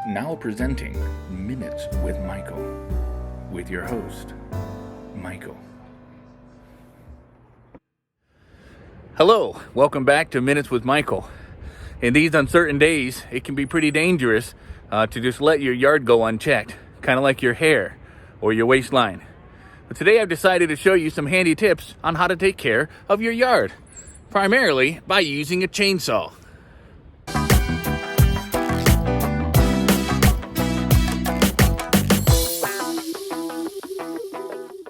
Now presenting Minutes with Michael, with your host, Michael. Hello, welcome back to Minutes with Michael. In these uncertain days, it can be pretty dangerous to just let your yard go unchecked, kind of like your hair or your waistline. But today I've decided to show you some handy tips on how to take care of your yard, primarily by using a chainsaw.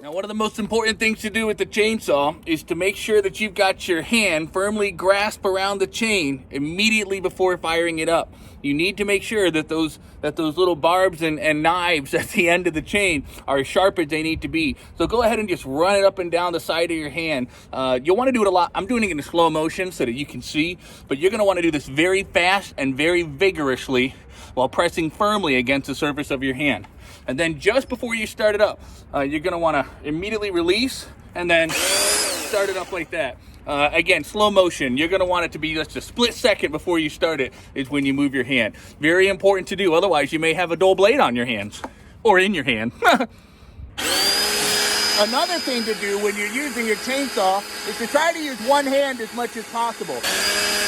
One of the most important things to do with the chainsaw is to make sure that you've got your hand firmly grasped around the chain immediately before firing it up. You need to make sure that those little barbs and knives at the end of the chain are as sharp as they need to be. So go ahead and just run it up and down the side of your hand. You'll want to do it a lot. I'm doing it in slow motion so that you can see, but you're going to want to do this very fast and very vigorously while pressing firmly against the surface of your hand. And then just before you start it up, you're going to want to immediately release and then start it up like that. Again, slow motion. You're going to want it to be just a split second before you start it is when you move your hand. Very important to do. Otherwise, you may have a dull blade on your hands or in your hand. Another thing to do when you're using your chainsaw is to try to use one hand as much as possible.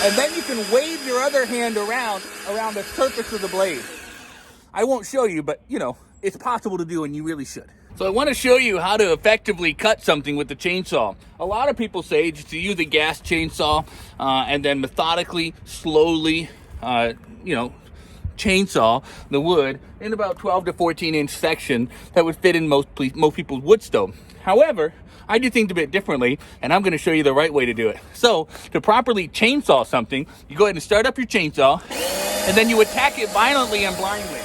And then you can wave your other hand around the surface of the blade. I won't show you, but it's possible to do and you really should. So I want to show you how to effectively cut something with the chainsaw. A lot of people say just to use a gas chainsaw and then methodically, slowly, chainsaw the wood in about 12 to 14 inch section that would fit in most people's wood stove. However, I do things a bit differently, and I'm going to show you the right way to do it. So to properly chainsaw something, you go ahead and start up your chainsaw, and then you attack it violently and blindly.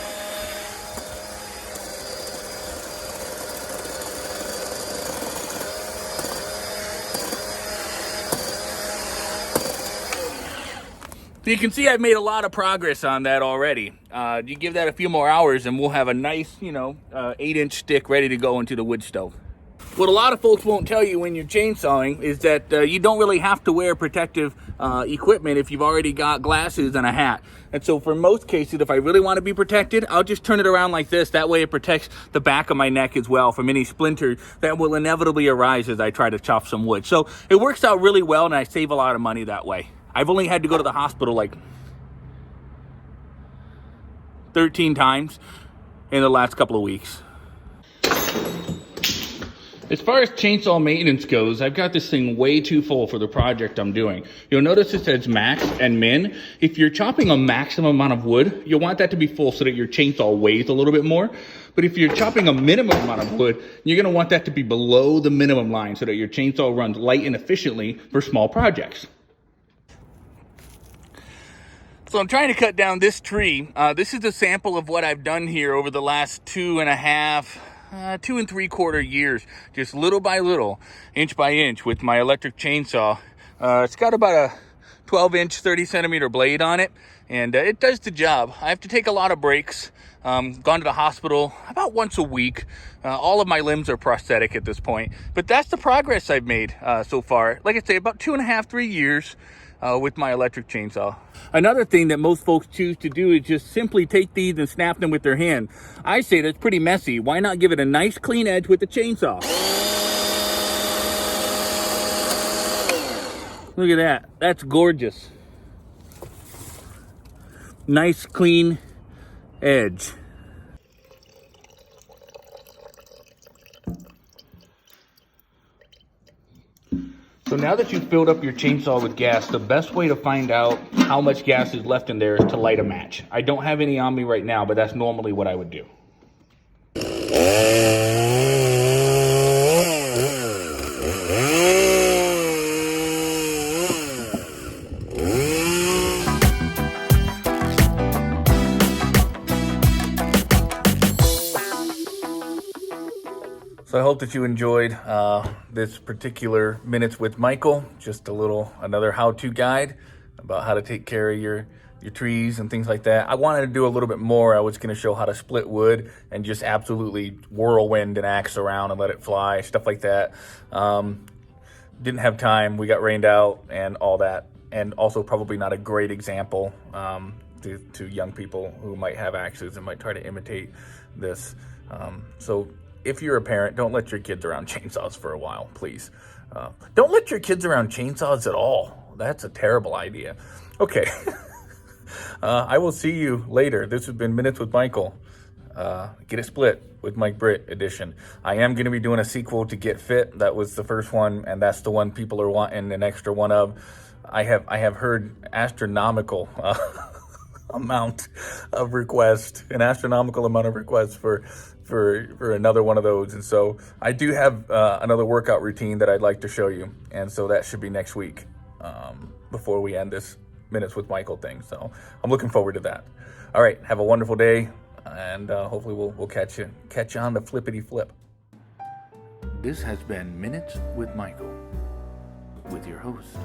So you can see I've made a lot of progress on that already. You give that a few more hours and we'll have a nice, 8-inch stick ready to go into the wood stove. What a lot of folks won't tell you when you're chainsawing is that you don't really have to wear protective equipment if you've already got glasses and a hat. And so for most cases, if I really want to be protected, I'll just turn it around like this. That way it protects the back of my neck as well from any splinters that will inevitably arise as I try to chop some wood. So it works out really well and I save a lot of money that way. I've only had to go to the hospital like 13 times in the last couple of weeks. As far as chainsaw maintenance goes, I've got this thing way too full for the project I'm doing. You'll notice it says max and min. If you're chopping a maximum amount of wood, you'll want that to be full so that your chainsaw weighs a little bit more. But if you're chopping a minimum amount of wood, you're going to want that to be below the minimum line so that your chainsaw runs light and efficiently for small projects. So I'm trying to cut down this tree. This is a sample of what I've done here over the last 2 3/4 years, just little by little, inch by inch with my electric chainsaw. It's got about a 12-inch, 30-centimeter blade on it, and it does the job. I have to take a lot of breaks. Gone to the hospital about once a week. All of my limbs are prosthetic at this point, but that's the progress I've made so far. Like I say, about 2.5, 3 years. With my electric chainsaw. Another thing that most folks choose to do is just simply take these and snap them with their hand. I say that's pretty messy. Why not give it a nice clean edge with the chainsaw? Look at that. That's gorgeous. Nice clean edge. So now that you've filled up your chainsaw with gas, the best way to find out how much gas is left in there is to light a match. I don't have any on me right now, but that's normally what I would do. So I hope that you enjoyed this particular Minutes with Michael. Just another how-to guide about how to take care of your trees and things like that. I wanted to do a little bit more. I was going to show how to split wood and just absolutely whirlwind an axe around and let it fly, stuff like that. Didn't have time. We got rained out and all that. And also probably not a great example. to young people who might have axes and might try to imitate this. So if you're a parent, don't let your kids around chainsaws for a while, please. Don't let your kids around chainsaws at all. That's a terrible idea. Okay. I will see you later. This has been Minutes with Michael. Get It Split with Mike Britt edition. I am going to be doing a sequel to Get Fit. That was the first one, and that's the one people are wanting an extra one of. I have heard astronomical amount of requests for another one of those, and so I do have another workout routine that I'd like to show you, and so that should be next week before we end this Minutes with Michael thing. So I'm looking forward to that. All right, have a wonderful day, and hopefully we'll catch you on the flippity flip. This has been Minutes with Michael, with your host,